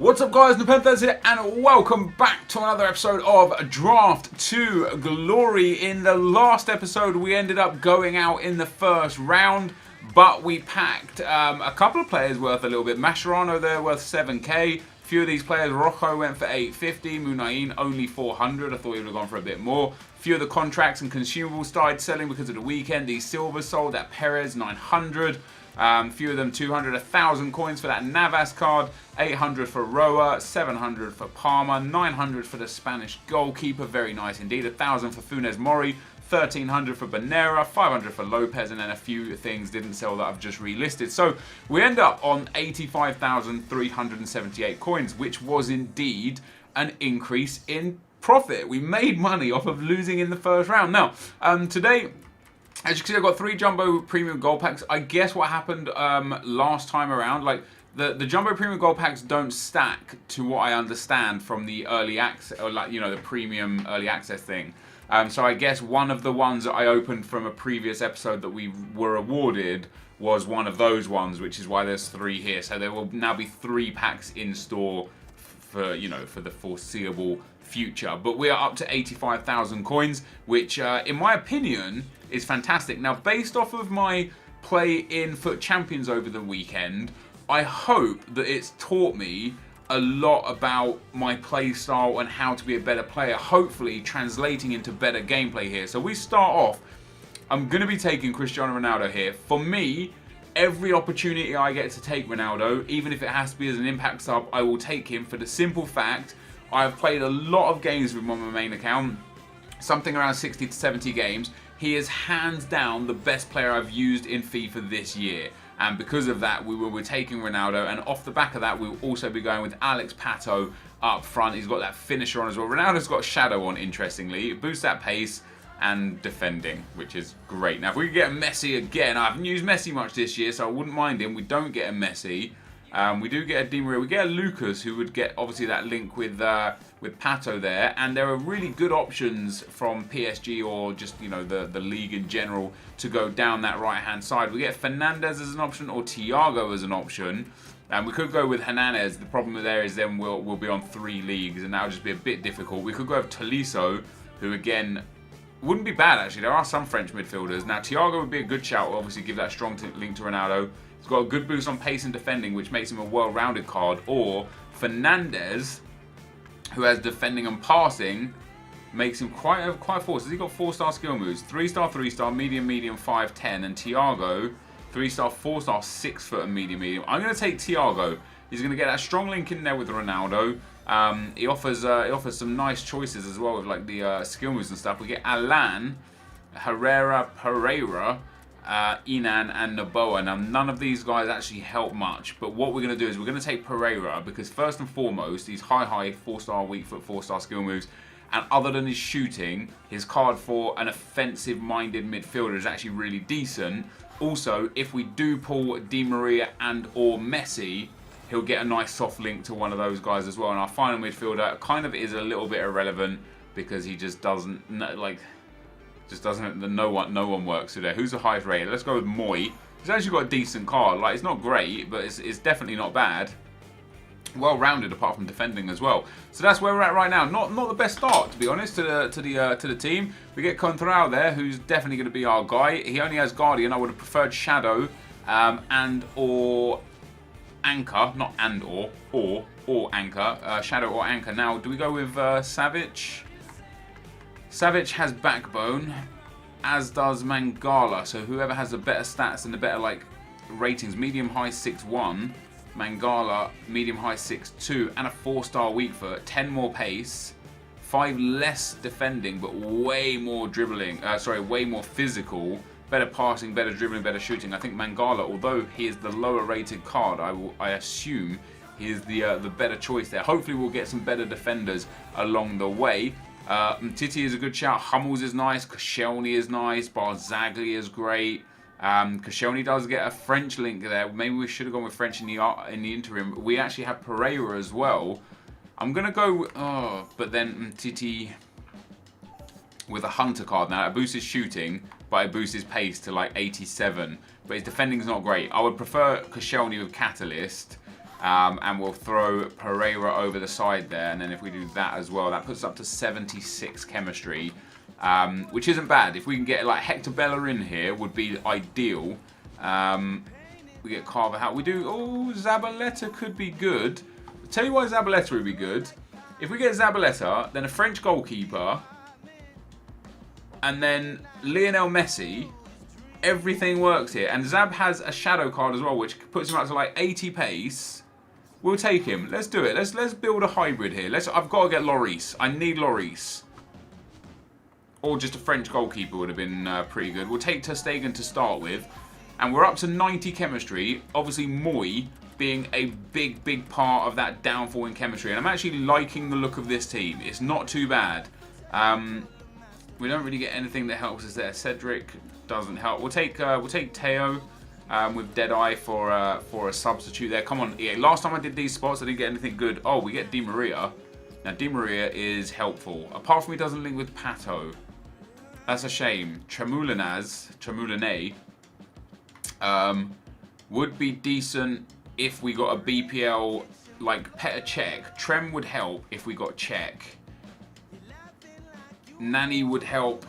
What's up guys, NepentheZ here and welcome back to another episode of Draft to Glory. In the last episode we ended up going out in the first round, but we packed a couple of players worth a little bit. Mascherano there worth 7k. A few of these players, Rocco went for 850, Munain only 400, I thought he would have gone for a bit more. A few of the contracts and consumables started selling because of the weekend. These silvers sold at Perez 900. Few of them 200, 1,000 coins for that Navas card, 800 for Roa, 700 for Palmer, 900 for the Spanish goalkeeper, very nice indeed, 1,000 for Funes Mori, 1,300 for Banera, 500 for Lopez, and then a few things didn't sell that I've just relisted. So we end up on 85,378 coins, which was indeed an increase in profit. We made money off of losing in the first round. Now, today, as you can see, I've got 3 Jumbo Premium Gold Packs. I guess what happened last time around, like the Jumbo Premium Gold Packs don't stack to what I understand from the early access, or like, you know, the Premium Early Access thing. So I guess one of the ones that I opened from a previous episode that we were awarded was one of those ones, which is why there's 3 here. So there will now be 3 packs in store for, you know, for the foreseeable future. But we are up to 85,000 coins, which in my opinion is fantastic. Now, based off of my play in Foot Champions over the weekend, I hope that it's taught me a lot about my play style and how to be a better player, hopefully translating into better gameplay here. So we start off, I'm going to be taking Cristiano Ronaldo here. For me, every opportunity I get to take Ronaldo, even if it has to be as an impact sub, I will take him for the simple fact I've played a lot of games with him on my main account, something around 60 to 70 games. He is hands down the best player I've used in FIFA this year. And because of that, we will be taking Ronaldo. And off the back of that, we'll also be going with Alex Pato up front. He's got that finisher on as well. Ronaldo's got Shadow on, interestingly. It boosts that pace and defending, which is great. Now, if we could get a Messi again, I haven't used Messi much this year, so I wouldn't mind him. We don't get a Messi. We do get a Di Maria. We get a Lucas, who would get, obviously, that link with Pato there. And there are really good options from PSG or just, you know, the league in general to go down that right-hand side. We get Fernandez as an option or Thiago as an option. And we could go with Hernandez. The problem there is then we'll be on 3 leagues, and that would just be a bit difficult. We could go with Tolisso, who, again, wouldn't be bad, actually. There are some French midfielders. Now, Thiago would be a good shout. Obviously, give that strong link to Ronaldo. He's got a good boost on pace and defending, which makes him a well-rounded card. Or Fernandez, who has defending and passing, makes him quite a force. Has he got 4-star skill moves? 3-star, 3-star, medium, medium, 5, 10. And Thiago, 3-star, 4-star, 6-foot and medium, medium. I'm going to take Thiago. He's going to get that strong link in there with Ronaldo. He offers some nice choices as well with like the skill moves and stuff. We get Alan, Herrera, Pereira, Inan and Noboa. Now, none of these guys actually help much, but what we're going to do is we're going to take Pereira because first and foremost, he's high, 4-star weak foot, 4-star skill moves, and other than his shooting, his card for an offensive-minded midfielder is actually really decent. Also, if we do pull Di Maria and or Messi, he'll get a nice soft link to one of those guys as well. And our final midfielder kind of is a little bit irrelevant because he just doesn't, like, no one works today. Who's the highest rated? Let's go with Moy. He's actually got a decent card. Like, it's not great, but it's definitely not bad. Well-rounded apart from defending as well. So that's where we're at right now. Not the best start, to be honest, to the team. We get Contral there, who's definitely going to be our guy. He only has Guardian. I would have preferred Shadow and or Anchor, not and or Anchor. Shadow or Anchor. Now, do we go with Savic? Savic has Backbone, as does Mangala. So whoever has the better stats and the better like ratings, medium high 6'1", Mangala medium high 6'2", and a 4-star weak foot, 10 more pace, 5 less defending, but way more dribbling. Way more physical. Better passing, better dribbling, better shooting. I think Mangala, although he is the lower rated card, I assume he is the better choice there. Hopefully we'll get some better defenders along the way. Titi is a good shout. Hummels is nice. Koscielny is nice. Barzagli is great. Koscielny does get a French link there. Maybe we should have gone with French in the interim. We actually have Pereira as well. I'm going to go... but then Titi with a Hunter card. Now, it boosts his shooting, but it boosts his pace to like 87. But his defending is not great. I would prefer Koscielny with Catalyst. And we'll throw Pereira over the side there. And then if we do that as well, that puts us up to 76 chemistry, which isn't bad. If we can get like Hector Bella in here, would be ideal. We get Carver out. We do. Oh, Zabaleta could be good. I'll tell you why Zabaleta would be good. If we get Zabaleta, then a French goalkeeper, and then Lionel Messi, everything works here. And Zab has a shadow card as well, which puts him up to like 80 pace. We'll take him. Let's do it. Let's build a hybrid here. I've got to get Lloris. I need Lloris. Or just a French goalkeeper would have been pretty good. We'll take Ter Stegen to start with. And we're up to 90 chemistry. Obviously, Moy being a big part of that downfall in chemistry. And I'm actually liking the look of this team. It's not too bad. We don't really get anything that helps us there. Cedric doesn't help. We'll take Teo with Deadeye for a substitute there. Come on, EA. Last time I did these spots, I didn't get anything good. Oh, we get Di Maria. Now, Di Maria is helpful. Apart from he doesn't link with Pato. That's a shame. Tremouliné would be decent if we got a BPL like Petr Cech. Trem would help if we got Cech. Nani would help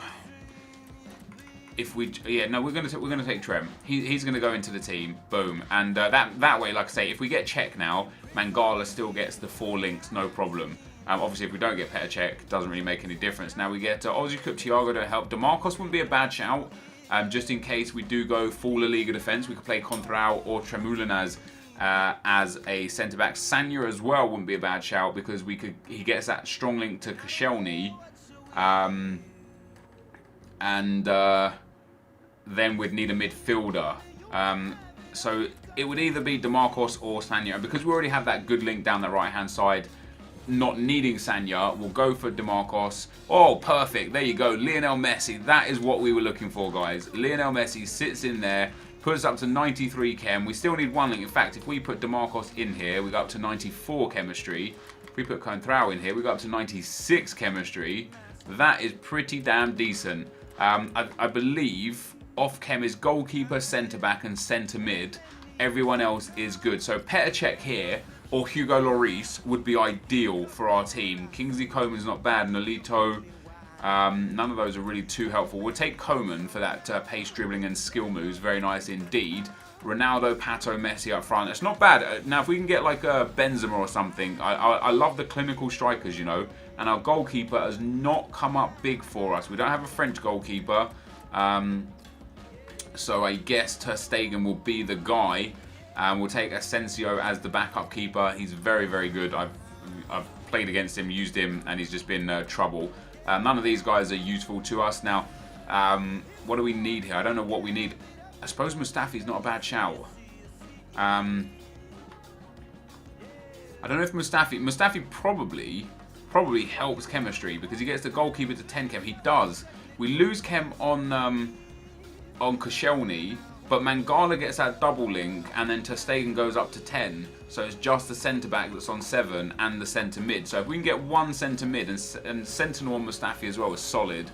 if we. Yeah, no, we're gonna take Trem. He's gonna go into the team. Boom, and that way, like I say, if we get Cech now, Mangala still gets the 4 links, no problem. Obviously, if we don't get Petr Cech, doesn't really make any difference. Now we get Aussie Cup Thiago to help. DeMarcos wouldn't be a bad shout. Just in case we do go full La Liga defense, we could play Contrao or Tremoulinas as a centre back. Sanya as well wouldn't be a bad shout because he gets that strong link to Koscielny. Then we'd need a midfielder. So it would either be DeMarcos or Sanya. And because we already have that good link down the right-hand side, not needing Sanya, we'll go for DeMarcos. Oh, perfect. There you go. Lionel Messi. That is what we were looking for, guys. Lionel Messi sits in there, puts up to 93 chem. We still need 1 link. In fact, if we put DeMarcos in here, we go up to 94 chemistry. If we put Contrao in here, we go up to 96 chemistry. That is pretty damn decent. I believe off chem is goalkeeper, centre back, and centre mid. Everyone else is good. So Petr Cech here or Hugo Lloris would be ideal for our team. Kingsley Coman's not bad. Nolito, none of those are really too helpful. We'll take Coman for that pace dribbling and skill moves. Very nice indeed. Ronaldo, Pato, Messi up front. It's not bad. Now, if we can get like a Benzema or something, I love the clinical strikers, you know. And our goalkeeper has not come up big for us. We don't have a French goalkeeper. So I guess Ter Stegen will be the guy. We'll take Asensio as the backup keeper. He's very, very good. I've played against him, used him, and he's just been trouble. None of these guys are useful to us. Now, what do we need here? I don't know what we need. I suppose Mustafi's not a bad shout. I don't know if Mustafi probably helps chemistry because he gets the goalkeeper to 10 chem. He does. We lose chem on Koscielny, but Mangala gets that double link, and then Ter Stegen goes up to 10. So it's just the centre back that's on 7 and the centre mid. So if we can get 1 centre mid and Sentinel on Mustafi as well is solid.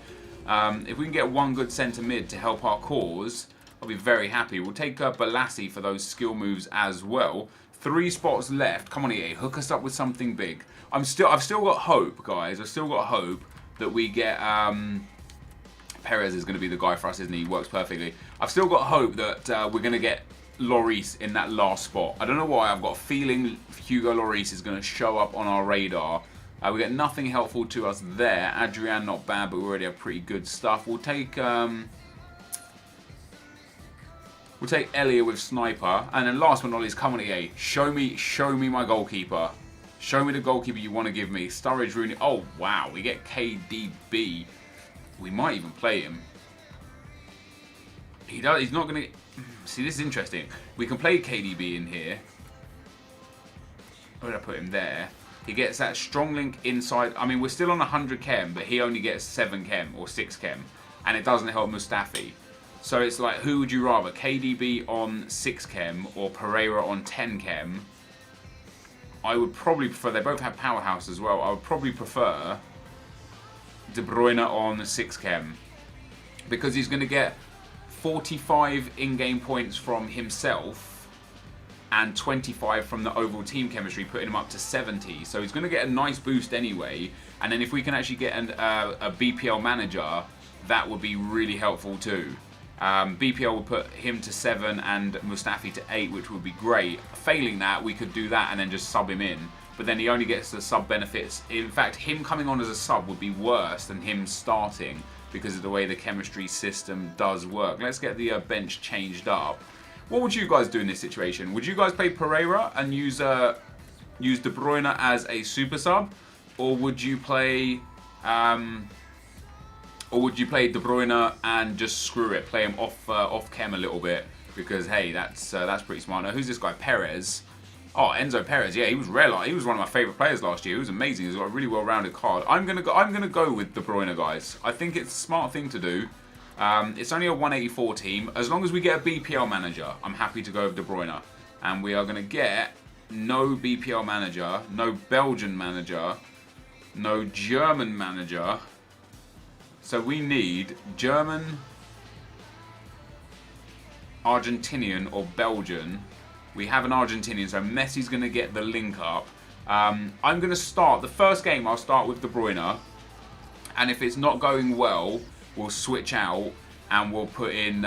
If we can get 1 good centre mid to help our cause, I'll be very happy. We'll take Balassi for those skill moves as well. 3 spots left. Come on, EA, hook us up with something big. I've still got hope, guys. I've still got hope that we get. Perez is going to be the guy for us, isn't he? He works perfectly. I've still got hope that we're going to get Lloris in that last spot. I don't know why. I've got a feeling Hugo Lloris is going to show up on our radar. We get nothing helpful to us there. Adrian, not bad, but we already have pretty good stuff. We'll take Elia with Sniper. And then last but not least, come on, EA. Show me my goalkeeper. Show me the goalkeeper you want to give me. Sturridge, Rooney. Oh, wow. We get KDB. We might even play him. He's not going to... See, this is interesting. We can play KDB in here. Where did I put him? There. He gets that strong link inside. I mean, we're still on 100 chem, but he only gets 7 chem or 6 chem. And it doesn't help Mustafi. So it's like, who would you rather? KDB on 6 chem or Pereira on 10 chem? I would probably prefer... They both have powerhouse as well. I would probably prefer De Bruyne on 6 chem. Because he's going to get 45 in-game points from himself. and 25 from the overall team chemistry, putting him up to 70. So he's going to get a nice boost anyway. And then if we can actually get a BPL manager, that would be really helpful too. BPL will put him to 7 and Mustafi to 8, which would be great. Failing that, we could do that and then just sub him in. But then he only gets the sub benefits. In fact, him coming on as a sub would be worse than him starting because of the way the chemistry system does work. Let's get the bench changed up. What would you guys do in this situation? Would you guys play Pereira and use De Bruyne as a super sub? Or would you play De Bruyne and just screw it, play him off chem a little bit? Because hey, that's pretty smart. Now, who's this guy? Perez. Oh, Enzo Perez. Yeah, he was rare. He was one of my favourite players last year. He was amazing. He's got a really well-rounded card. I'm gonna go with De Bruyne, guys. I think it's a smart thing to do. It's only a 184 team. As long as we get a BPL manager, I'm happy to go with De Bruyne. And we are gonna get no BPL manager, no Belgian manager, no German manager. So we need German, Argentinian, or Belgian. We have an Argentinian, so Messi's going to get the link up. I'm going to start, the first game I'll start with De Bruyne. And if it's not going well, we'll switch out and we'll put in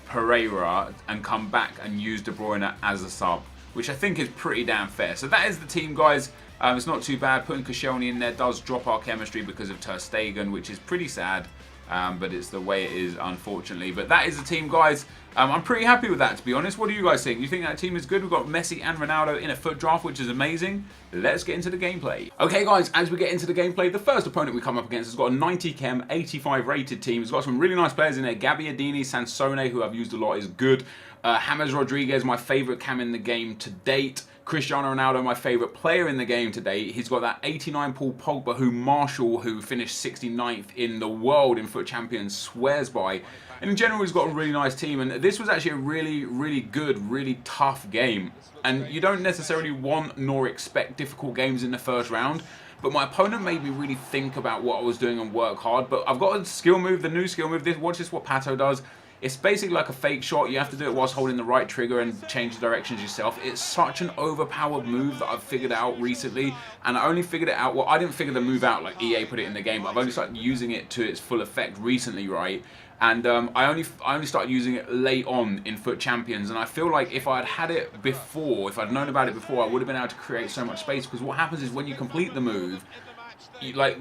Pereira and come back and use De Bruyne as a sub, which I think is pretty damn fair. So that is the team, guys. It's not too bad. Putting Koscielny in there does drop our chemistry because of Ter Stegen, which is pretty sad. But it's the way it is, unfortunately. But that is the team, guys. I'm pretty happy with that, to be honest. What do you guys think? You think that team is good? We've got Messi and Ronaldo in a foot draft, which is amazing. Let's get into the gameplay. Okay, guys, as we get into the gameplay, the first opponent we come up against has got a 90 chem, 85 rated team. It's got some really nice players in there. Gabbiadini, Sansone, who I've used a lot, is good. James Rodriguez, my favourite cam in the game to date. Cristiano Ronaldo, my favourite player in the game today. He's got that 89 Paul Pogba, who Marshall, who finished 69th in the world in Foot Champions, swears by. And in general, he's got a really nice team. And this was actually a really, really good, really tough game. And you don't necessarily want nor expect difficult games in the first round. But my opponent made me really think about what I was doing and work hard. But I've got a skill move, the new skill move. Watch this, what Pato does. It's basically like a fake shot. You have to do it whilst holding the right trigger and change the directions yourself. It's such an overpowered move that I've figured out recently. And I only figured it out, well, I didn't figure the move out like EA put it in the game, but I've only started using it to its full effect recently, right? And I only started using it late on in Foot Champions. And I feel like if I had it before, if I'd known about it before, I would have been able to create so much space. Because what happens is when you complete the move,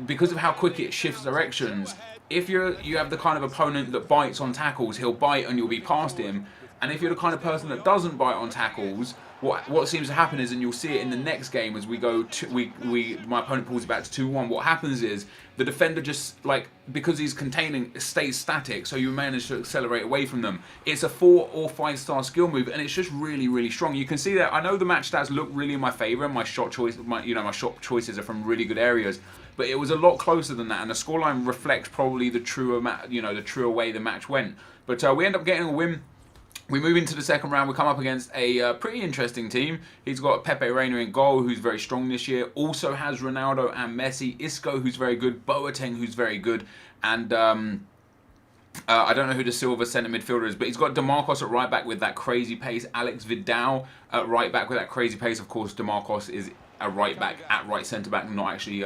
because of how quick it shifts directions, if you have the kind of opponent that bites on tackles, he'll bite and you'll be past him. And if you're the kind of person that doesn't bite on tackles, what seems to happen is, and you'll see it in the next game as we go my opponent pulls it back to 2-1. What happens is the defender just, because he's containing, stays static, so you manage to accelerate away from them. It's a 4 or 5 star skill move, and it's just really, really strong. You can see that. I know the match stats look really in my favour, and my shot choices are from really good areas. But it was a lot closer than that, and the scoreline reflects probably the truer way the match went. But we end up getting a win. We move into the second round. We come up against a pretty interesting team. He's got Pepe Reina in goal, who's very strong this year. Also has Ronaldo and Messi. Isco, who's very good. Boateng, who's very good. And I don't know who the silver centre midfielder is, but he's got DeMarcos at right back with that crazy pace. Alex Vidal at right back with that crazy pace. Of course, DeMarcos is a right back at right centre back, not actually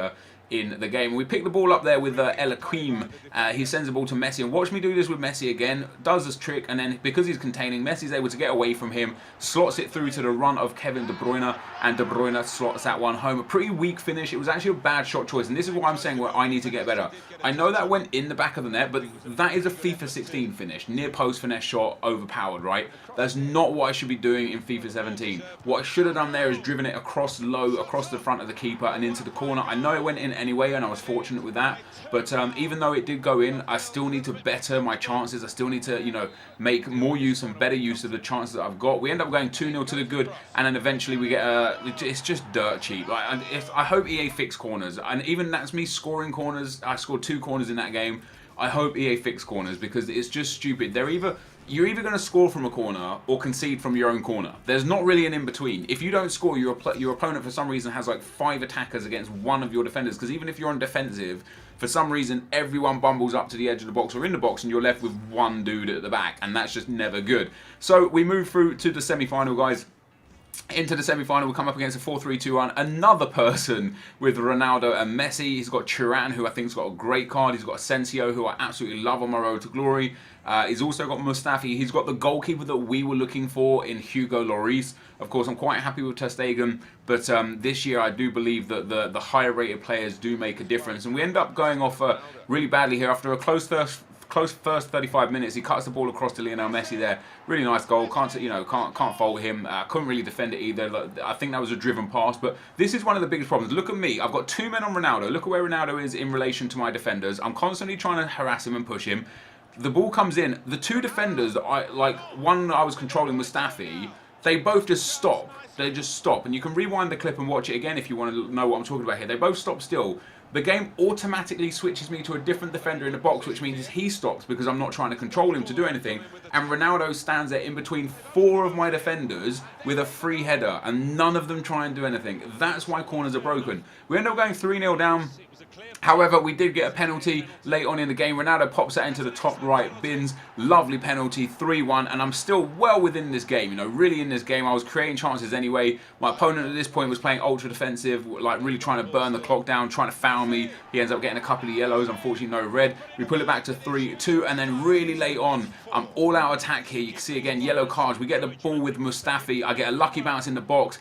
in the game. We pick the ball up there with El Akeem. He sends the ball to Messi, and watch me do this with Messi again. Does this trick, and then because he's containing, Messi's able to get away from him, slots it through to the run of Kevin De Bruyne, and De Bruyne slots that one home. A pretty weak finish. It was actually a bad shot choice, and this is what I'm saying where I need to get better. I know that went in the back of the net, but that is a FIFA 16 finish. Near post finesse shot, overpowered, right? That's not what I should be doing in FIFA 17. What I should have done there is driven it across low, across the front of the keeper and into the corner. I know it went in anyway, and I was fortunate with that. But even though it did go in, I still need to better my chances. I still need to, make more use and better use of the chances that I've got. We end up going 2-0 to the good, and then eventually we get it's just dirt cheap. I hope EA fix corners, and even that's me scoring corners. I scored 2 corners in that game. I hope EA fix corners because it's just stupid. You're either going to score from a corner or concede from your own corner. There's not really an in-between. If you don't score, your opponent for some reason has 5 attackers against one of your defenders. Because even if you're on defensive, for some reason, everyone bumbles up to the edge of the box or in the box, and you're left with one dude at the back. And that's just never good. So we move through to the semi-final, guys. Into the semi-final, we'll come up against a 4-3-2-1. Another person with Ronaldo and Messi. He's got Turan, who I think's got a great card. He's got Asensio, who I absolutely love on my road to glory. He's also got Mustafi. He's got the goalkeeper that we were looking for in Hugo Lloris. Of course, I'm quite happy with ter Stegen, but this year I do believe that the higher rated players do make a difference. And we end up going off really badly here after a close first 35 minutes. He cuts the ball across to Lionel Messi there. Really nice goal. Can't fault him. Couldn't really defend it either. I think that was a driven pass, but this is one of the biggest problems. Look at me. I've got 2 men on Ronaldo. Look at where Ronaldo is in relation to my defenders. I'm constantly trying to harass him and push him. The ball comes in. The 2 defenders, one I was controlling, Mustafi, they both just stop. They just stop. And you can rewind the clip and watch it again if you want to know what I'm talking about here. They both stop still. The game automatically switches me to a different defender in the box, which means he stops because I'm not trying to control him to do anything. And Ronaldo stands there in between 4 of my defenders with a free header, and none of them try and do anything. That's why corners are broken. We end up going 3-0 down. However, we did get a penalty late on in the game. Ronaldo pops that into the top right bins. Lovely penalty, 3-1, and I'm still well within this game. You know, really in this game. I was creating chances anyway. My opponent at this point was playing ultra defensive, like really trying to burn the clock down, trying to foul me. He ends up getting a couple of yellows, unfortunately no red. We pull it back to 3-2, and then really late on, I'm all out attack here. You can see again, yellow cards. We get the ball with Mustafi. I get a lucky bounce in the box.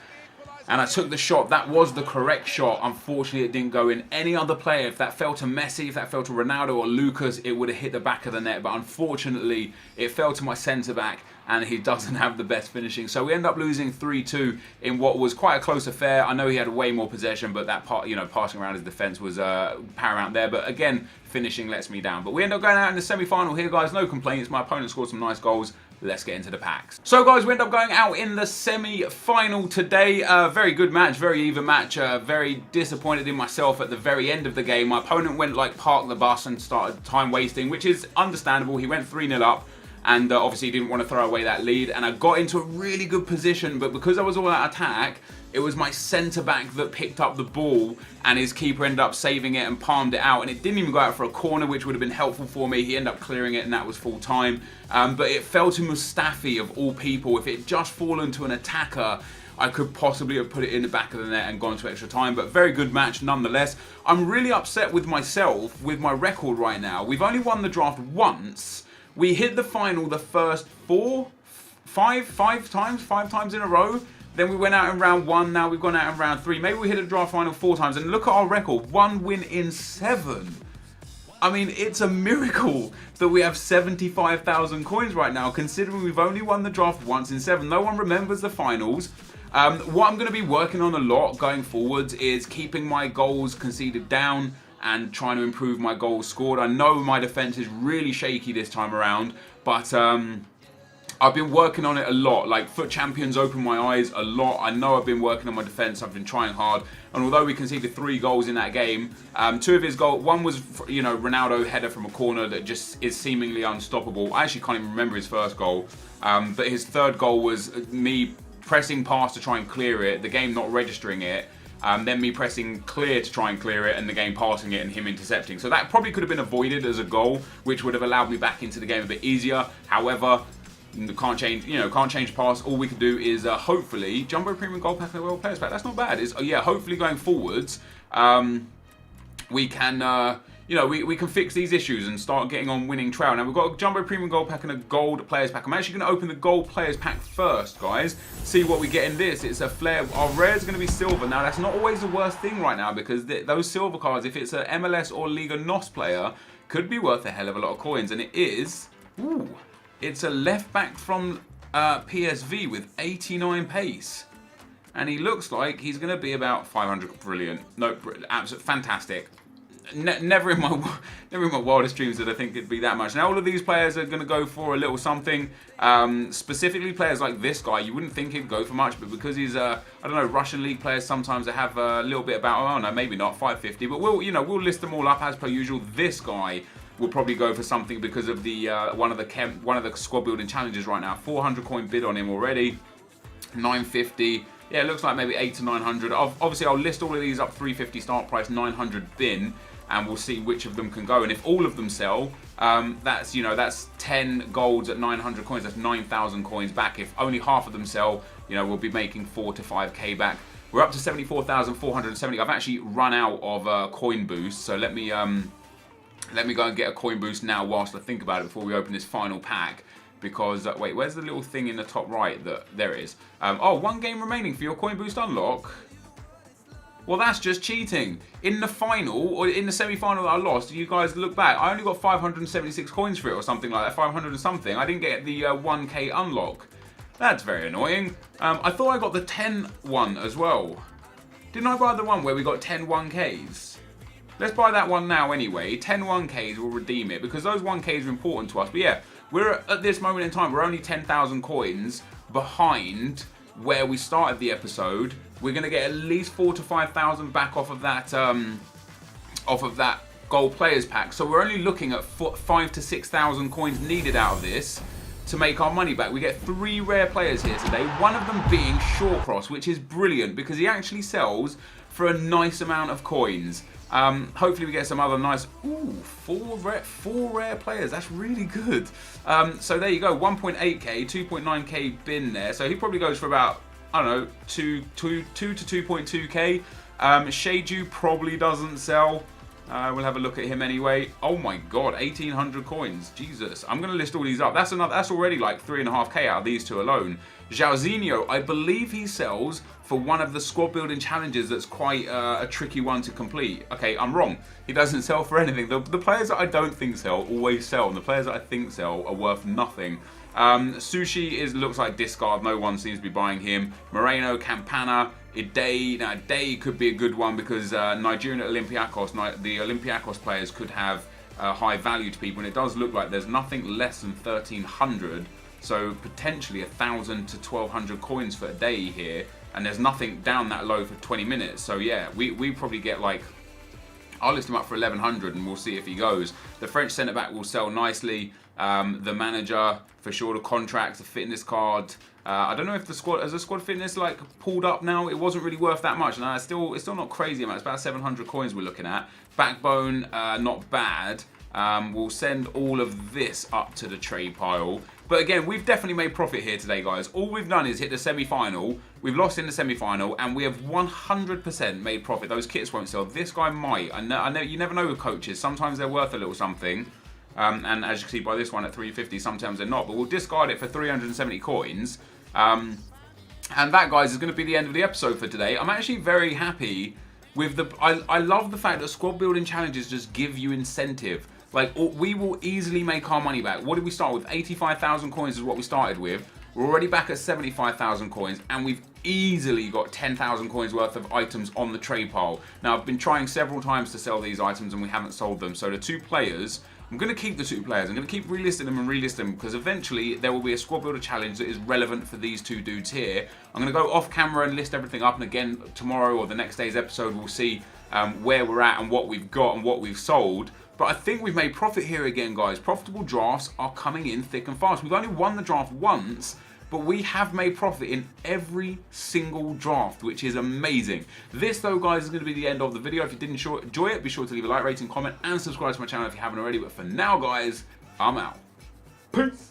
And I took the shot. That was the correct shot. Unfortunately, it didn't go in. Any other player, if that fell to Messi, if that fell to Ronaldo or Lucas, it would have hit the back of the net. But unfortunately, it fell to my centre-back, and he doesn't have the best finishing. So we end up losing 3-2 in what was quite a close affair. I know he had way more possession, but that part, passing around his defence was paramount there. But again, finishing lets me down. But we end up going out in the semi-final here, guys. No complaints. My opponent scored some nice goals. Let's get into the packs. So, guys, we end up going out in the semi-final today. Very good match, very even match. Very disappointed in myself at the very end of the game. My opponent went, parked the bus and started time wasting, which is understandable. He went 3-0 up. And obviously he didn't want to throw away that lead. And I got into a really good position, but because I was all out attack, it was my centre-back that picked up the ball, and his keeper ended up saving it and palmed it out. And it didn't even go out for a corner, which would have been helpful for me. He ended up clearing it, and that was full time. But it fell to Mustafi, of all people. If it had just fallen to an attacker, I could possibly have put it in the back of the net and gone to extra time. But very good match nonetheless. I'm really upset with myself, with my record right now. We've only won the draft once. We hit the final the first five times in a row. Then we went out in round 1. Now we've gone out in round 3. Maybe we hit a draft final 4 times. And look at our record. 1 win in 7. I mean, it's a miracle that we have 75,000 coins right now, considering we've only won the draft once in 7. No one remembers the finals. What I'm going to be working on a lot going forwards is keeping my goals conceded down and trying to improve my goals scored. I know my defense is really shaky this time around, but I've been working on it a lot. Foot Champions opened my eyes a lot. I know I've been working on my defense. I've been trying hard. And although we conceded 3 goals in that game, 2 of his goals, one was, Ronaldo header from a corner that just is seemingly unstoppable. I actually can't even remember his first goal. But his third goal was me pressing past to try and clear it, the game not registering it. Then me pressing clear to try and clear it, and the game passing it and him intercepting. So that probably could have been avoided as a goal, which would have allowed me back into the game a bit easier. However, can't change past. All we can do is hopefully Jumbo Premium Gold Pack and World Players Pack. That's not bad. Hopefully going forwards, we can we can fix these issues and start getting on winning trail. Now we've got a Jumbo Premium Gold Pack and a Gold Players Pack. I'm actually going to open the Gold Players Pack first, guys. See what we get in this. It's a flare. Our rare is going to be silver. Now that's not always the worst thing right now, because those silver cards, if it's an MLS or Liga NOS player, could be worth a hell of a lot of coins. And it is. Ooh. It's a left back from PSV with 89 pace. And he looks like he's going to be about 500. Brilliant. No, absolutely fantastic. Never in my wildest dreams did I think it'd be that much. Now all of these players are going to go for a little something. Specifically players like this guy, you wouldn't think he'd go for much, but because he's I don't know, Russian league players, sometimes they have a little bit about, oh no, maybe not 550, but we'll list them all up as per usual. This guy will probably go for something because of the one of the squad building challenges right now. 400 coin bid on him already. 950. Yeah, it looks like maybe 8 to 900. Obviously, I'll list all of these up. 350 start price, 900 bin, and we'll see which of them can go. And if all of them sell, that's 10 golds at 900 coins. That's 9,000 coins back. If only half of them sell, you know, we'll be making 4 to 5k back. We're up to 74,470. I've actually run out of coin boost, so let me go and get a coin boost now whilst I think about it before we open this final pack. Because, wait, where's the little thing in the top right? There it is. Oh, 1 game remaining for your coin boost unlock. Well, that's just cheating. In the final, or in the semi-final that I lost, you guys look back, I only got 576 coins for it or something like that, 500 and something. I didn't get the 1k unlock. That's very annoying. I thought I got the 10 one as well. Didn't I buy the one where we got 10 1ks? Let's buy that one now anyway. 10 1ks will redeem it because those 1ks are important to us. But yeah, we're at this moment in time, we're only 10,000 coins behind where we started the episode. We're going to get at least 4,000 to 5,000 back off of that gold players pack. So we're only looking at 5,000 to 6,000 coins needed out of this to make our money back. We get 3 rare players here today, one of them being Shawcross, which is brilliant because he actually sells for a nice amount of coins. Hopefully we get some other nice, ooh, 4 rare players. That's really good. So there you go, 1.8k, 2.9k bin there. So he probably goes for about, I don't know, 2 to 2.2k. Shadu probably doesn't sell. We'll have a look at him anyway. Oh my god, 1,800 coins. Jesus. I'm going to list all these up. That's already like 3.5k out of these two alone. Jairzinho, I believe he sells for one of the squad building challenges that's quite a tricky one to complete. Okay, I'm wrong. He doesn't sell for anything. The players that I don't think sell always sell, and the players that I think sell are worth nothing. Sushi looks like discard. No one seems to be buying him. Moreno, Campana, Idei. Now, Idei could be a good one because Nigerian Olympiacos, the Olympiacos players could have high value to people, and it does look like there's nothing less than 1,300. So potentially 1,000 to 1,200 coins for a day here, and there's nothing down that low for 20 minutes. So yeah, we probably get like, I'll list him up for 1,100 and we'll see if he goes. The French centre back will sell nicely. The manager for sure, the contracts, the fitness card. I don't know if the squad fitness like pulled up now. It wasn't really worth that much. It's still not crazy amount. It's about 700 coins we're looking at. Backbone, not bad. We'll send all of this up to the trade pile. But again, we've definitely made profit here today, guys. All we've done is hit the semi-final. We've lost in the semi-final, and we have 100% made profit. Those kits won't sell. This guy might. I know. You never know with coaches. Sometimes they're worth a little something. And as you can see by this one at 350, sometimes they're not. But we'll discard it for 370 coins. And that, guys, is going to be the end of the episode for today. I'm actually very happy with I love the fact that squad building challenges just give you incentive. Like, we will easily make our money back. What did we start with? 85,000 coins is what we started with. We're already back at 75,000 coins, and we've easily got 10,000 coins worth of items on the trade pile. Now, I've been trying several times to sell these items, and we haven't sold them. So the 2 players, I'm going to keep the 2 players. I'm going to keep relisting them and relisting them, because eventually there will be a squad builder challenge that is relevant for these 2 dudes here. I'm going to go off camera and list everything up, and again, tomorrow or the next day's episode, we'll see where we're at and what we've got and what we've sold. But I think we've made profit here again, guys. Profitable drafts are coming in thick and fast. We've only won the draft once, but we have made profit in every single draft, which is amazing. This, though, guys, is going to be the end of the video. If you did enjoy it, be sure to leave a like, rating, comment, and subscribe to my channel if you haven't already. But for now, guys, I'm out. Peace.